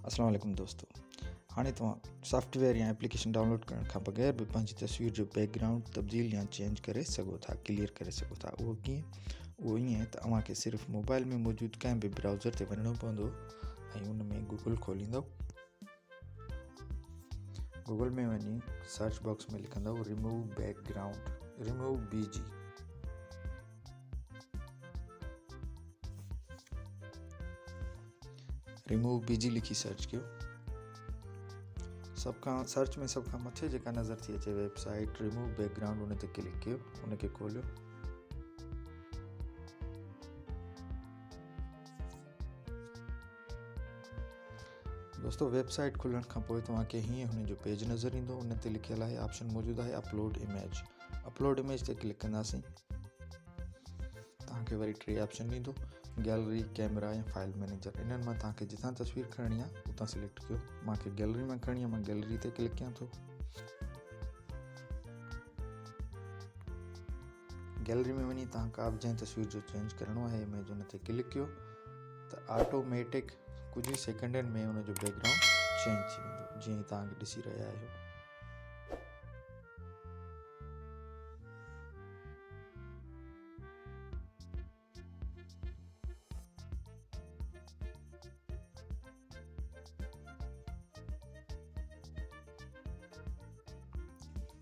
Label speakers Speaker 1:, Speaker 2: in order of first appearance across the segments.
Speaker 1: अस्सलाम वालेकुम दोस्तों। हाणे तव्हां सॉफ्टवेयर या एप्लीकेशन डाउनलोड करण खां बग़ैर बि पंहिंजी तस्वीर जो बैकग्राउंड तब्दील या चेंज करे सघो था, क्लियर करे सघो था। उहो कीअं? उहो ईअं त तव्हांखे सिर्फ़ु मोबाइल में मौजूदु कंहिं बि ब्राउज़र ते वञिणो पवंदो ऐं उन में गूगल खोलींदव। गूगल में वञी सर्च बॉक्स में लिखंदव remove background, remove BG। Remove BG लिखी सर्च कयो। सर्च में सब खां मथे जेका नज़र थी अचे वेबसाइट रिमूव बैकग्राउंड, उन ते क्लिक कयो, उनखे खोलियो। दोस्तों, वेबसाइट खुलण खां पोइ तव्हांखे हीअं हुन जो पेज नज़र ईंदो। उन ते लिखियलु आहे, ऑप्शन मौजूदु आहे अपलोड इमेज। अपलोड इमेज ते क्लिक कंदासीं, तव्हांखे वरी 3 ऑप्शन ॾींदो, गैलरी, कैमरा या फाइल मैनेजर। इन्हनि मां तव्हांखे जितां तस्वीर खणणी आहे उतां सिलेक्ट कयो। मूंखे गैलरी में खणणी आहे, मां गैलरी ते क्लिक कयां थो। गैलरी में वञी तव्हां का बि जंहिं तस्वीर जो चेंज करिणो आहे इमेज, उन ते क्लिक कयो त ऑटोमेटिक कुझु ई सेकंडनि में उन जो बैकग्राउंड चेंज थी वेंदो, जीअं तव्हां ॾिसी रहिया आहियो।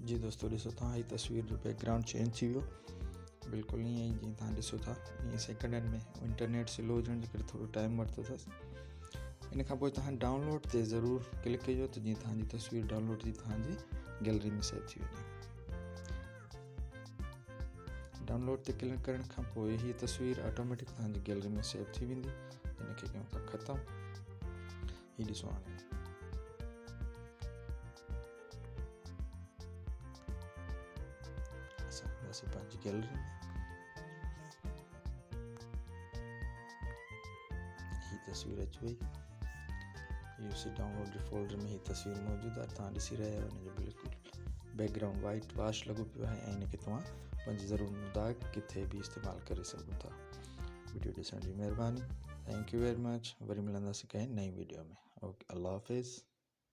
Speaker 1: जी दोस्तों, ॾिसो तव्हां जी तस्वीर जो बैकग्राउंड चेंज थी वियो, बिल्कुलु ईअं ई जीअं तव्हां ॾिसो था। ईअं सेकंडनि में इंटरनेट स्लो हुजण जे करे थोरो टाइम वरितो अथसि। इन खां पोइ तव्हां डाउनलोड ते ज़रूरु क्लिक कजो त जीअं तव्हांजी तस्वीर डाउनलोड थी तव्हांजी गैलरी में सेव थी वञे। डाउनलोड ते क्लिक करण खां पोइ हीअ तस्वीर ऑटोमेटिक तव्हांजी गैलरी में सेव थी वेंदी। इनखे कयूं था ख़तमु। हीअ ॾिसो, हाणे असां हूंदासीं पंहिंजी गैलरी में। हीअ तस्वीर अची वई। यूसी डाउनलोड जे फोल्डर में हीअ तस्वीर मौजूदु आहे, तव्हां ॾिसी रहिया आहियो। हिनजो बिल्कुलु बैकग्राउंड वाइट वॉश लॻो पियो आहे ऐं इनखे तव्हां पंहिंजी ज़रूरत मुताबिक़ किथे बि इस्तेमालु करे सघो था। वीडियो ॾिसण जी महिरबानी। Thank you very much. वरी मिलंदासीं कंहिं नई वीडियो में। ओके, अल्लाह हाफ़िज़।